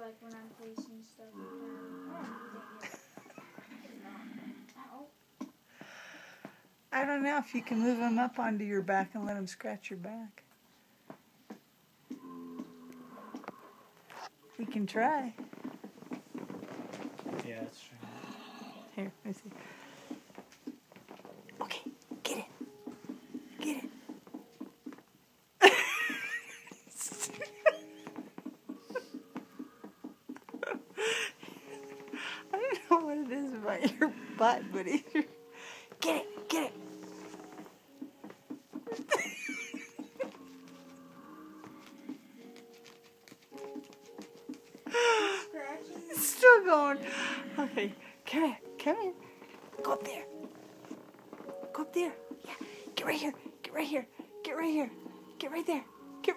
like when I'm placing stuff down. I don't know if you can move him up onto your back and let him scratch your back. We can try. Yeah, that's true. Here, let me see. Okay, get it. Get it. I don't know what it is about your butt, but get it, get it. It's still going. Okay, come here, come here. Go up there. Go up there. Yeah, get right here, get right here, get right here, get right there. Get